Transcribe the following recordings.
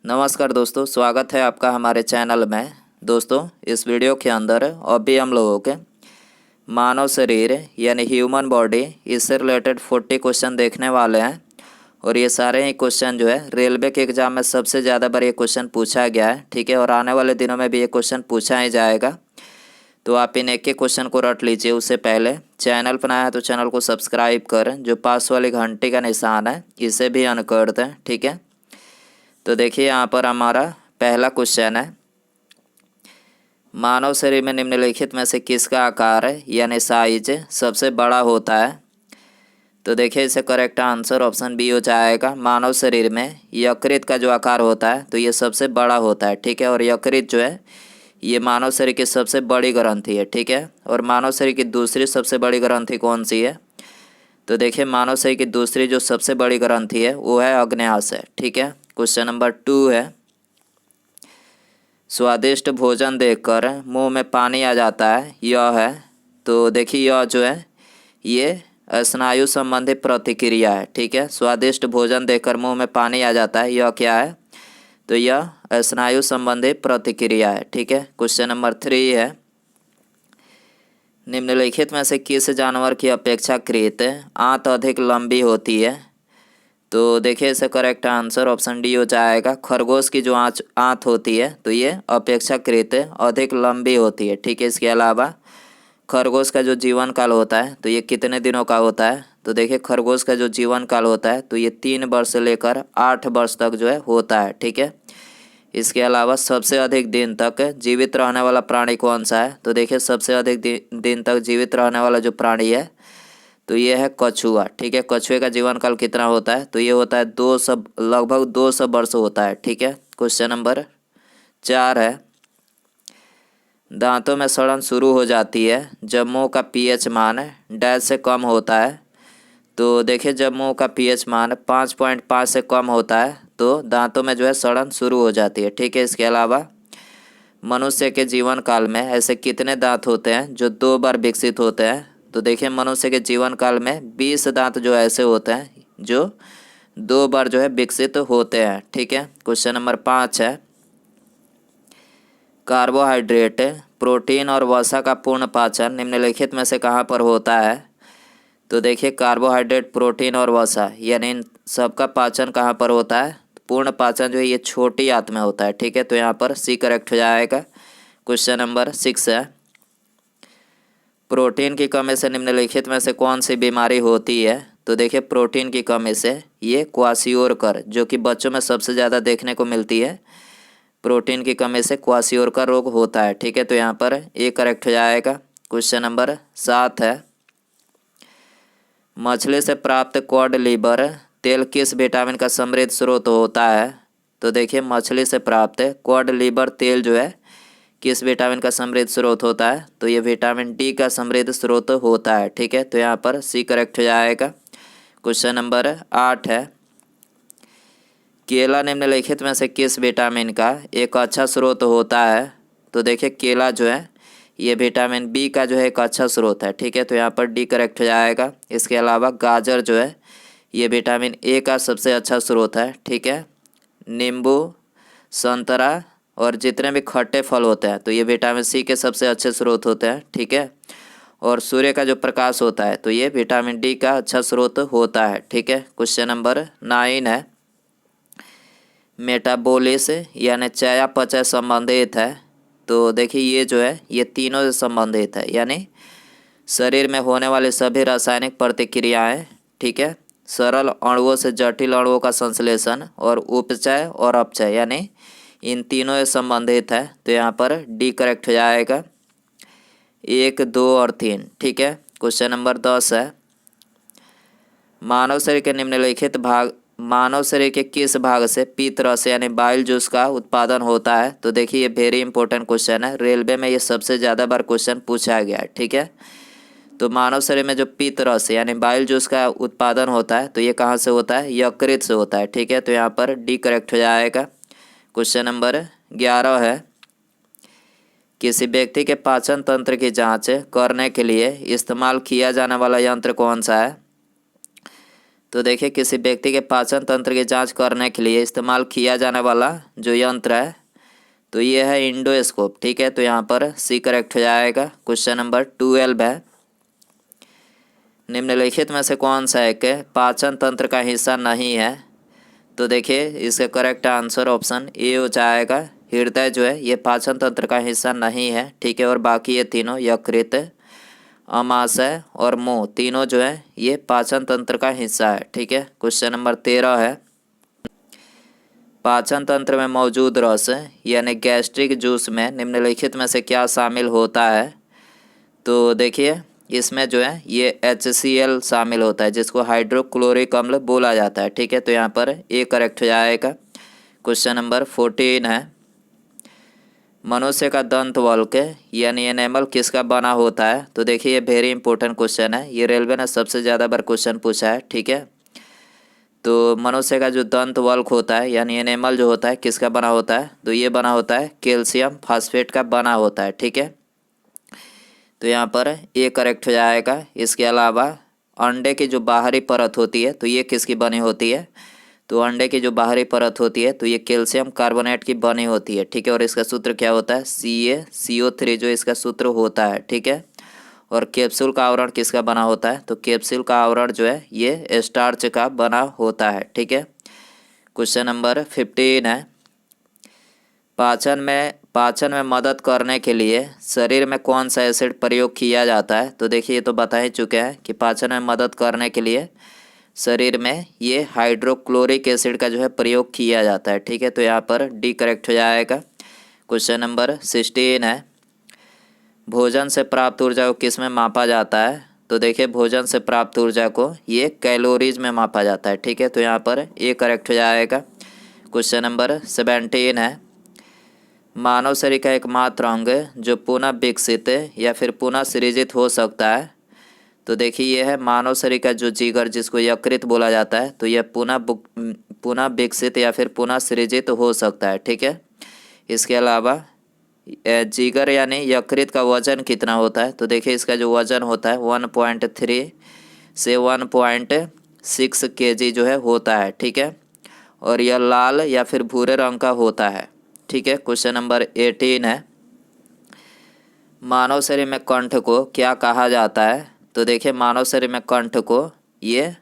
नमस्कार दोस्तों, स्वागत है आपका हमारे चैनल में। दोस्तों, इस वीडियो के अंदर अभी हम लोगों के मानव शरीर यानी ह्यूमन बॉडी, इससे रिलेटेड 40 क्वेश्चन देखने वाले हैं। और ये सारे ही क्वेश्चन जो है रेलवे के एग्ज़ाम में सबसे ज़्यादा बार ये क्वेश्चन पूछा गया है, ठीक है। और आने वाले दिनों में भी ये क्वेश्चन पूछा ही जाएगा, तो आप इन एक एक क्वेश्चन को रट लीजिए। उससे पहले चैनल पर नया है तो चैनल को सब्सक्राइब करें, जो पास वाली घंटी का निशान है इसे भी ऑन कर दें, ठीक है। तो देखिए यहाँ पर हमारा पहला क्वेश्चन है, मानव शरीर में निम्नलिखित में से किसका आकार है यानी साइज सबसे बड़ा होता है। तो देखिए इसे करेक्ट आंसर ऑप्शन बी हो जाएगा। मानव शरीर में यकृत का जो आकार होता है तो ये सबसे बड़ा होता है, ठीक है। और यकृत जो है ये मानव शरीर की सबसे बड़ी ग्रंथि है, ठीक है। और मानव शरीर की दूसरी सबसे बड़ी ग्रंथि कौन सी है? तो देखिए मानव शरीर की दूसरी जो सबसे बड़ी ग्रंथि है वो है अग्न्याशय, ठीक है। क्वेश्चन नंबर 2 है, स्वादिष्ट भोजन देखकर मुंह में पानी आ जाता है, यह है। तो देखिए यह जो है ये स्नायु संबंधी प्रतिक्रिया है, ठीक है। स्वादिष्ट भोजन देखकर मुंह में पानी आ जाता है, यह क्या है? तो यह स्नायु संबंधी प्रतिक्रिया है, ठीक है। क्वेश्चन नंबर 3 है, निम्नलिखित में से किस जानवर की अपेक्षाकृत आंत अधिक लंबी होती है? तो देखिए इसे करेक्ट आंसर ऑप्शन डी हो जाएगा। खरगोश की जो आंत होती है तो ये अपेक्षाकृत अधिक लंबी होती है, ठीक है। इसके अलावा खरगोश का जो जीवन काल होता है तो ये कितने दिनों का होता है? तो देखिए खरगोश का जो जीवन काल होता है तो ये 3 वर्ष से लेकर 8 वर्ष तक जो है होता है, ठीक है। इसके अलावा सबसे अधिक दिन तक जीवित रहने वाला प्राणी कौन सा है? तो देखिए सबसे अधिक दिन तक जीवित रहने वाला जो प्राणी है तो ये है कछुआ, ठीक है। कछुए का जीवन काल कितना होता है? तो ये होता है लगभग 200 वर्ष होता है, ठीक है। क्वेश्चन नंबर 4 है, दांतों में सड़न शुरू हो जाती है जब मुंह का पीएच मान डैश से कम होता है। तो देखिए जब मुंह का पीएच मान 5.5 से कम होता है तो दांतों में जो है सड़न शुरू हो जाती है, ठीक है। इसके अलावा मनुष्य के जीवन काल में ऐसे कितने दांत होते हैं जो 2 बार विकसित होते हैं? तो देखिए मनुष्य के जीवन काल में 20 दांत जो ऐसे होते हैं जो 2 बार जो है विकसित होते हैं, ठीक है। क्वेश्चन नंबर 5 है, कार्बोहाइड्रेट, प्रोटीन और वसा का पूर्ण पाचन निम्नलिखित में से कहाँ पर होता है? तो देखिए कार्बोहाइड्रेट, प्रोटीन और वसा यानी इन सबका पाचन कहाँ पर होता है? पूर्ण पाचन जो है ये छोटी आंत में होता है, ठीक है। तो यहाँ पर सी करेक्ट हो जाएगा। क्वेश्चन नंबर 6 है, प्रोटीन की कमी से निम्नलिखित में से कौन सी बीमारी होती है? तो देखिए प्रोटीन की कमी से ये क्वाशियोरकर, जो कि बच्चों में सबसे ज़्यादा देखने को मिलती है, प्रोटीन की कमी से क्वाशियोरकर रोग होता है, ठीक है। तो यहाँ पर ए करेक्ट हो जाएगा। क्वेश्चन नंबर 7 है, मछली से प्राप्त कॉड लिवर तेल किस विटामिन का समृद्ध स्रोत होता है? तो देखिए मछली से प्राप्त कॉड लिवर तेल जो है किस विटामिन का समृद्ध स्रोत होता है? तो ये विटामिन डी का समृद्ध स्रोत होता है, ठीक है। तो यहाँ पर सी करेक्ट हो जाएगा। क्वेश्चन नंबर 8 है, केला निम्नलिखित में से किस विटामिन का एक अच्छा स्रोत होता है? तो देखिए केला जो है ये विटामिन बी का जो है एक अच्छा स्रोत है, ठीक है। तो यहाँ पर डी करेक्ट हो जाएगा। इसके अलावा गाजर जो है ये विटामिन ए का सबसे अच्छा स्रोत है, ठीक है। नींबू, संतरा और जितने भी खट्टे फल होते हैं तो ये विटामिन सी के सबसे अच्छे स्रोत होते हैं, ठीक है। और सूर्य का जो प्रकाश होता है तो ये विटामिन डी का अच्छा स्रोत होता है, ठीक है। क्वेश्चन नंबर 9 है, मेटाबोलिस यानी चयापचय संबंधित है। तो देखिए ये जो है ये तीनों से संबंधित है, यानी शरीर में होने वाली सभी रासायनिक प्रतिक्रियाएं, ठीक है, सरल अणुओं से जटिल अणुओं का संश्लेषण और उपचय और अपचय यानी इन तीनों से संबंधित है। तो यहाँ पर डी करेक्ट हो जाएगा, 1, 2 और 3, ठीक है। क्वेश्चन नंबर 10 है, मानव शरीर के किस भाग से पीत रस यानी बाइल जूस का उत्पादन होता है? तो देखिए ये वेरी इंपॉर्टेंट क्वेश्चन है, रेलवे में ये सबसे ज़्यादा बार क्वेश्चन पूछा गया है, ठीक है। तो मानव शरीर में जो पीत रस यानी बाइल जूस का उत्पादन होता है तो ये कहाँ से होता है? यकृत से होता है, ठीक है। तो यहाँ पर डी करेक्ट हो जाएगा। क्वेश्चन नंबर 11 है, किसी व्यक्ति के पाचन तंत्र की जांच करने के लिए इस्तेमाल किया जाने वाला यंत्र कौन सा है? तो देखिए किसी व्यक्ति के पाचन तंत्र की जांच करने के लिए इस्तेमाल किया जाने वाला जो यंत्र है तो ये है इंडोस्कोप। ठीक है, तो यहाँ पर सी करेक्ट हो जाएगा। क्वेश्चन नंबर 12 है, निम्नलिखित में से कौन सा एक पाचन तंत्र का हिस्सा नहीं है? तो देखिए इसका करेक्ट आंसर ऑप्शन ए हो जाएगा। हृदय जो है ये पाचन तंत्र का हिस्सा नहीं है। ठीक है, और बाकी ये तीनों यकृत, अमाशय और मुंह तीनों जो है ये पाचन तंत्र का हिस्सा है। ठीक है, क्वेश्चन नंबर 13 है, पाचन तंत्र में मौजूद रस यानी गैस्ट्रिक जूस में निम्नलिखित में से क्या शामिल होता है? तो देखिए इसमें जो है ये HCl शामिल होता है जिसको हाइड्रोक्लोरिक अम्ल बोला जाता है। ठीक है, तो यहाँ पर ए करेक्ट हो जाएगा। क्वेश्चन नंबर 14 है, मनुष्य का दंत वल्क यानी एनेमल किसका बना होता है? तो देखिए ये वेरी इंपॉर्टेंट क्वेश्चन है, ये रेलवे ने सबसे ज़्यादा बार क्वेश्चन पूछा है। ठीक है, तो मनुष्य का जो दंत वल्क होता है यानी एनेमल जो होता है किसका बना होता है? तो ये बना होता है कैल्शियम फास्फेट का बना होता है। ठीक है, तो यहाँ पर ए करेक्ट हो जाएगा। इसके अलावा अंडे की जो बाहरी परत होती है तो ये किसकी बनी होती है? तो अंडे की जो बाहरी परत होती है तो ये कैल्शियम कार्बोनेट की बनी होती है। ठीक है, और इसका सूत्र क्या होता है? CaCO3 जो इसका सूत्र होता है। ठीक है, और कैप्सूल का आवरण किसका बना होता है? तो कैप्सूल का आवरण जो है ये स्टार्च का बना होता है। ठीक है, क्वेश्चन नंबर 15 है, पाचन में मदद करने के लिए शरीर में कौन सा एसिड प्रयोग किया जाता है? तो देखिए ये तो बता ही चुके हैं कि पाचन में मदद करने के लिए शरीर में ये हाइड्रोक्लोरिक एसिड का जो है प्रयोग किया जाता है। ठीक है, तो यहाँ पर डी करेक्ट हो जाएगा। क्वेश्चन नंबर 16 है, भोजन से प्राप्त ऊर्जा को किस में मापा जाता है? तो देखिए भोजन से प्राप्त ऊर्जा को ये कैलोरीज में मापा जाता है। ठीक है, तो यहाँ पर ए करेक्ट हो जाएगा। क्वेश्चन नंबर 17 है, मानव शरीर का एकमात्र अंग जो पुनः विकसित या फिर पुनः सृजित हो सकता है? तो देखिए ये है मानव शरीर का जो जिगर जिसको यकृत बोला जाता है तो यह पुनः विकसित या फिर पुनः सृजित हो सकता है। ठीक है, इसके अलावा जिगर यानी यकृत का वजन कितना होता है? तो देखिए इसका जो वजन होता है 1.3 से 1.6 kg जो है होता है। ठीक है, और यह लाल या फिर भूरे रंग का होता है। ठीक है, क्वेश्चन नंबर 18 है, मानव शरीर में कंठ को क्या कहा जाता है? तो देखिए मानव शरीर में कंठ को ये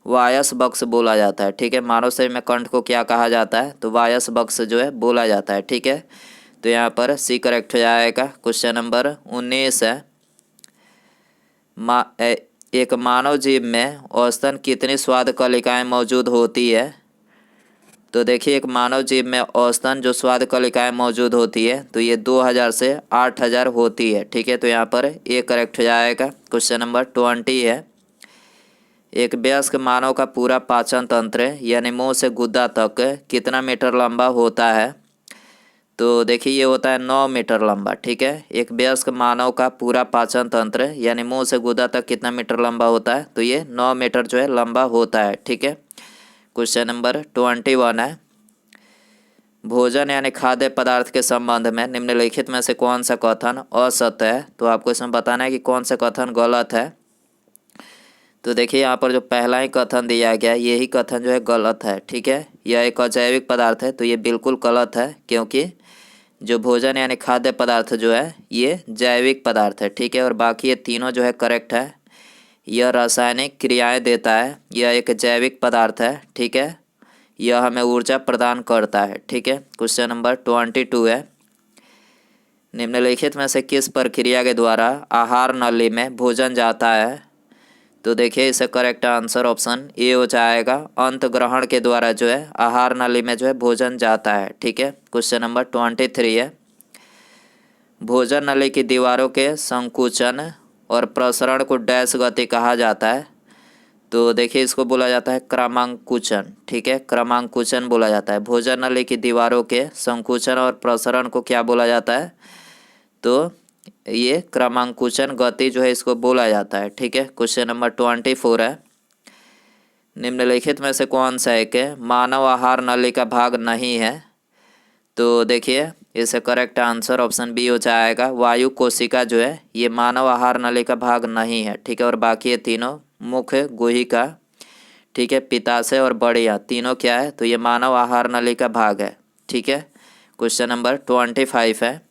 वायस बक्स बोला जाता है। ठीक है, मानव शरीर में कंठ को क्या कहा जाता है? तो वायस बक्स जो है बोला जाता है। ठीक है, तो यहाँ पर सी करेक्ट हो जाएगा। क्वेश्चन नंबर 19 है, एक मानव जीव में औसतन कितनी स्वाद कलिकाएँ मौजूद होती है? तो देखिए एक मानव जीव में औसतन जो स्वाद कलिकाएँ मौजूद होती है तो ये 2000 से 8000 होती है। ठीक है, तो यहाँ पर ए करेक्ट हो जाएगा। क्वेश्चन नंबर 20 है, एक वयस्क मानव का पूरा पाचन तंत्र यानी मुंह से गुद्दा तक कितना मीटर लंबा होता है? तो देखिए ये होता है 9 मीटर लंबा। ठीक है, एक वयस्क मानव का पूरा पाचन तंत्र यानी मुंह से गुद्दा तक कितना मीटर लंबा होता है? तो ये 9 मीटर जो है लंबा होता है। ठीक है, क्वेश्चन नंबर 21 है, भोजन यानी खाद्य पदार्थ के संबंध में निम्नलिखित में से कौन सा कथन असत्य है? तो आपको इसमें बताना है कि कौन सा कथन गलत है। तो देखिए यहाँ पर जो पहला ही कथन दिया गया है यही कथन जो है गलत है। ठीक है, यह एक अजैविक पदार्थ है तो ये बिल्कुल गलत है क्योंकि जो भोजन यानी खाद्य पदार्थ जो है ये जैविक पदार्थ है। ठीक है, और बाकी ये तीनों जो है करेक्ट है। यह रासायनिक क्रियाएं देता है, यह एक जैविक पदार्थ है। ठीक है, यह हमें ऊर्जा प्रदान करता है। ठीक है, क्वेश्चन नंबर 22 है, निम्नलिखित में से किस प्रक्रिया के द्वारा आहार नली में भोजन जाता है? तो देखिए इसका करेक्ट आंसर ऑप्शन ए हो जाएगा, अंत ग्रहण के द्वारा जो है आहार नली में जो है भोजन जाता है। ठीक है, क्वेश्चन नंबर 23 है, भोजन नली की दीवारों के संकुचन और प्रसरण को डैश गति कहा जाता है? तो देखिए इसको बोला जाता है क्रमांकुचन। ठीक है, क्रमांकुचन बोला जाता है। भोजन नली की दीवारों के संकुचन और प्रसरण को क्या बोला जाता है? तो ये क्रमांकुचन गति जो है इसको बोला जाता है। ठीक है, क्वेश्चन नंबर 24 है, निम्नलिखित में से कौन सा एक मानव आहार नली का भाग नहीं है? तो देखिए इसका करेक्ट आंसर ऑप्शन बी हो जाएगा, वायु कोशिका जो है ये मानव आहार नली का भाग नहीं है। ठीक है, और बाकी ये तीनों मुख्य गुहिका। ठीक है। पित्ताशय और बड़ी आंत तीनों क्या है, तो ये मानव आहार नली का भाग है। ठीक है। क्वेश्चन नंबर 25 है,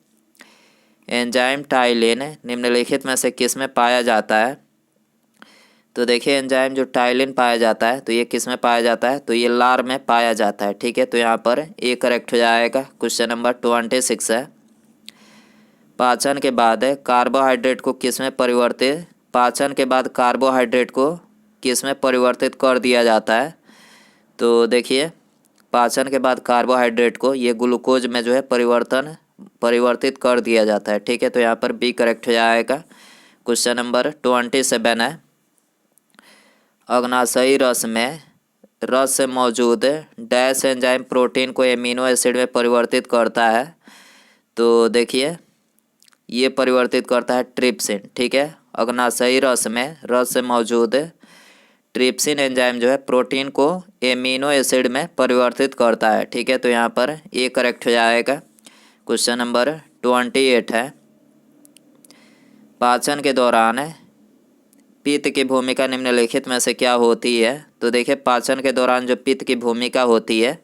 एंजाइम टाइलिन निम्नलिखित में से किस में पाया जाता है। तो देखिए एंजाइम जो टाइलिन पाया जाता है तो ये किस में पाया जाता है, तो ये लार में पाया जाता है। ठीक है। तो यहाँ पर ए करेक्ट हो जाएगा। क्वेश्चन नंबर 26 है, पाचन के बाद कार्बोहाइड्रेट को किस में परिवर्तित पाचन के बाद कार्बोहाइड्रेट को किस में परिवर्तित कर दिया जाता है। तो देखिए पाचन के बाद कार्बोहाइड्रेट को ये ग्लूकोज में जो है परिवर्तित कर दिया जाता है। ठीक है। तो यहाँ पर बी करेक्ट हो जाएगा। क्वेश्चन नंबर 27 है, अग्नाशयी रस से मौजूद डैश एंजाइम प्रोटीन को एमिनो एसिड में परिवर्तित करता है। तो देखिए ये परिवर्तित करता है ट्रिप्सिन। ठीक है। अग्नाशयी रस से मौजूद ट्रिप्सिन एंजाइम जो है प्रोटीन को एमिनो एसिड में परिवर्तित करता है। ठीक है। तो यहाँ पर ए करेक्ट हो जाएगा। क्वेश्चन नंबर 28 है, पाचन के दौरान पित्त की भूमिका निम्नलिखित में से क्या होती है। तो देखिए पाचन के दौरान जो पित्त की भूमिका होती है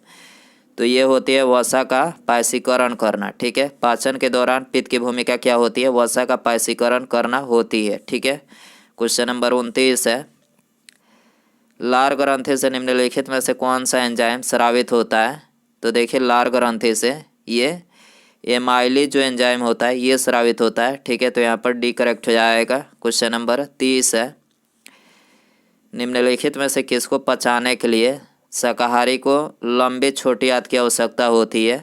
तो ये होती है वसा का पायसीकरण करना। ठीक है। पाचन के दौरान पित्त की भूमिका क्या होती है, वसा का पायसीकरण करना होती है। ठीक है। क्वेश्चन नंबर 29 है, लार ग्रंथि से निम्नलिखित में से कौन सा एंजाइम स्रावित होता है। तो देखिए लार ग्रंथि से ये एमाइली जो एंजाइम होता है ये स्रावित होता है। ठीक है। तो यहाँ पर डी करेक्ट हो जाएगा। क्वेश्चन नंबर 30 है, निम्नलिखित में से किसको पचाने के लिए शाकाहारी को लंबी छोटी आंत की आवश्यकता होती है।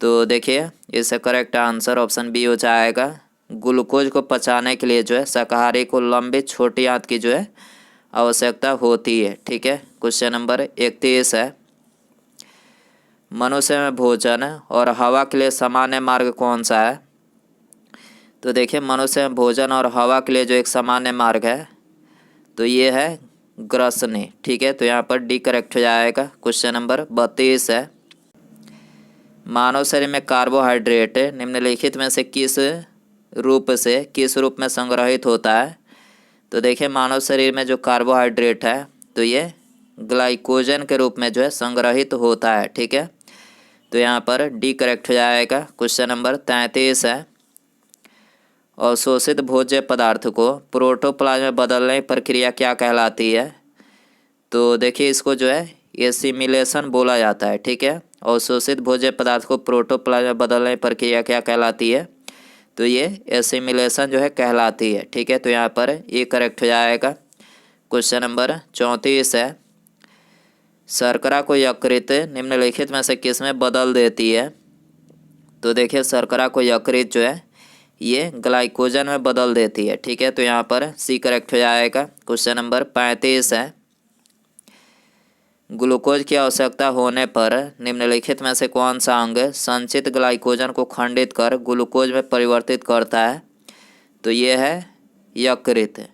तो देखिए इसका करेक्ट आंसर ऑप्शन बी हो जाएगा। ग्लूकोज को पचाने के लिए जो है शाकाहारी को लंबी छोटी आंत की जो है आवश्यकता होती है। ठीक है। क्वेश्चन नंबर 31 है, मनुष्य में भोजन और हवा के लिए सामान्य मार्ग कौन सा है। तो देखिए मनुष्य में भोजन और हवा के लिए जो एक सामान्य मार्ग है तो ये है ग्रसनी। ठीक है। तो यहाँ पर डी करेक्ट हो जाएगा। क्वेश्चन नंबर 32 है, मानव शरीर में कार्बोहाइड्रेट निम्नलिखित में से किस रूप में संग्रहित होता है। तो देखिए मानव शरीर में जो कार्बोहाइड्रेट है तो ये ग्लाइकोजन के रूप में जो है संग्रहित होता है। ठीक है। तो यहाँ पर डी करेक्ट हो जाएगा। क्वेश्चन नंबर 33 है, अवशोषित भोज्य पदार्थ को प्रोटोप्लाज्म में बदलने की प्रक्रिया क्या कहलाती है। तो देखिए इसको जो है एसिमिलेशन बोला जाता है। ठीक है। अवशोषित भोज्य पदार्थ को प्रोटोप्लाज्म में बदलने की प्रक्रिया क्या कहलाती है, तो ये एसिमिलेशन जो है कहलाती है। ठीक है। तो यहाँ पर ये करेक्ट हो जाएगा। क्वेश्चन नंबर 34 है, शर्करा को यकृत निम्नलिखित में से किस में बदल देती है। तो देखिए शर्करा को यकृत जो है ये ग्लाइकोजन में बदल देती है। ठीक है। तो यहाँ पर सी करेक्ट हो जाएगा। क्वेश्चन नंबर 35 है, ग्लूकोज की आवश्यकता होने पर निम्नलिखित में से कौन सा अंग संचित ग्लाइकोजन को खंडित कर ग्लूकोज में परिवर्तित करता है। तो ये है यकृत।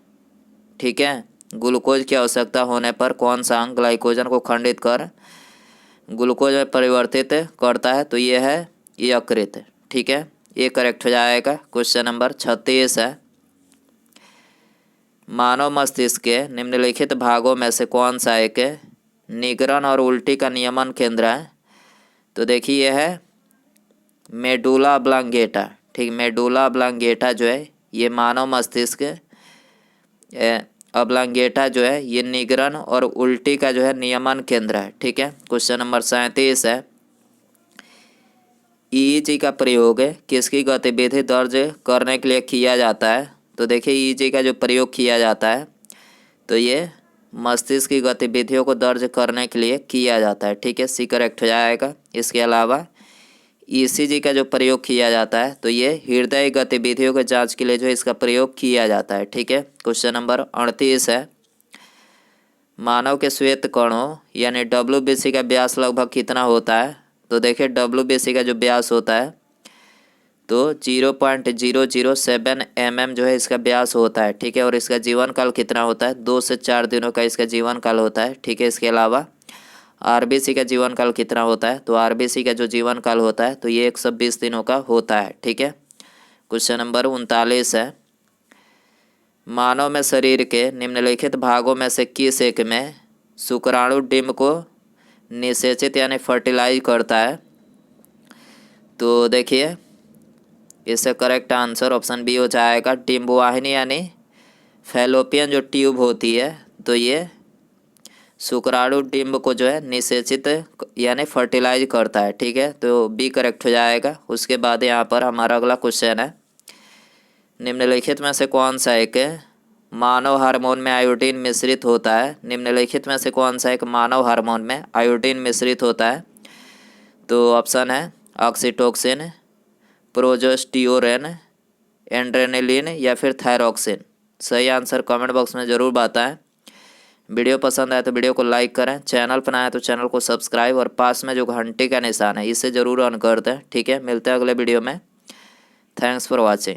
ठीक है। ग्लूकोज की आवश्यकता होने पर कौन सा अंग ग्लाइकोजन को खंडित कर ग्लूकोज में परिवर्तित करता है, तो ये है यकृत। ठीक है। ये करेक्ट हो जाएगा। क्वेश्चन नंबर 36 है, मानव मस्तिष्क के निम्नलिखित भागों में से कौन सा एक निगरण और उल्टी का नियमन केंद्र है। तो देखिए यह है मेडुला ऑब्लांगेटा। ठीक, मेडुला ऑब्लांगेटा जो है ये मानव मस्तिष्क ऑब्लांगेटा जो है ये निगरण और उल्टी का जो है नियमन केंद्र है। ठीक है। क्वेश्चन नंबर 37 है, ईईजी का प्रयोग किसकी गतिविधि दर्ज करने के लिए किया जाता है। तो देखिए ईईजी का जो प्रयोग किया जाता है तो ये मस्तिष्क की गतिविधियों को दर्ज करने के लिए किया जाता है। ठीक है। सी करेक्ट हो जाएगा। इसके अलावा ईसीजी का जो प्रयोग किया जाता है तो ये हृदय गतिविधियों के जांच के लिए जो है इसका प्रयोग किया जाता है। ठीक है। क्वेश्चन नंबर 38 है, मानव के श्वेत कणों यानी WBC का व्यास लगभग कितना होता है। तो देखिए WBC का जो व्यास होता है तो 0.007 mm जो है इसका व्यास होता है। ठीक है। और इसका जीवन काल कितना होता है, 2 से 4 दिनों का इसका जीवन काल होता है। ठीक है। इसके अलावा RBC का जीवन काल कितना होता है, तो RBC का जो जीवन काल होता है तो ये 120 दिनों का होता है। ठीक है। क्वेश्चन नंबर 39 है, मानव में शरीर के निम्नलिखित भागों में से किस एक में शुक्राणु डिम्ब को निषेचित यानी फर्टिलाइज करता है। तो देखिए इससे करेक्ट आंसर ऑप्शन बी हो जाएगा। डिम्ब वाहिनी यानी फैलोपियन जो ट्यूब होती है, तो ये शुक्राणु डिम्ब को जो है निषेचित यानी फर्टिलाइज करता है। ठीक है, तो बी करेक्ट हो जाएगा। उसके बाद यहाँ पर हमारा अगला क्वेश्चन है, निम्नलिखित में से कौन सा एक मानव हार्मोन में आयोडीन मिश्रित होता है। निम्नलिखित में से कौन सा एक मानव हार्मोन में आयोडीन मिश्रित होता है। तो ऑप्शन है ऑक्सीटोसिन, प्रोजेस्टेरोन, एड्रेनलिन या फिर थायरॉक्सिन। सही आंसर कमेंट बॉक्स में ज़रूर बताएं। वीडियो पसंद आए तो वीडियो को लाइक करें, चैनल पर आए तो चैनल को सब्सक्राइब और पास में जो घंटे का निशान है इसे ज़रूर ऑन कर दें। ठीक है, मिलते हैं अगले वीडियो में। Thanks for watching.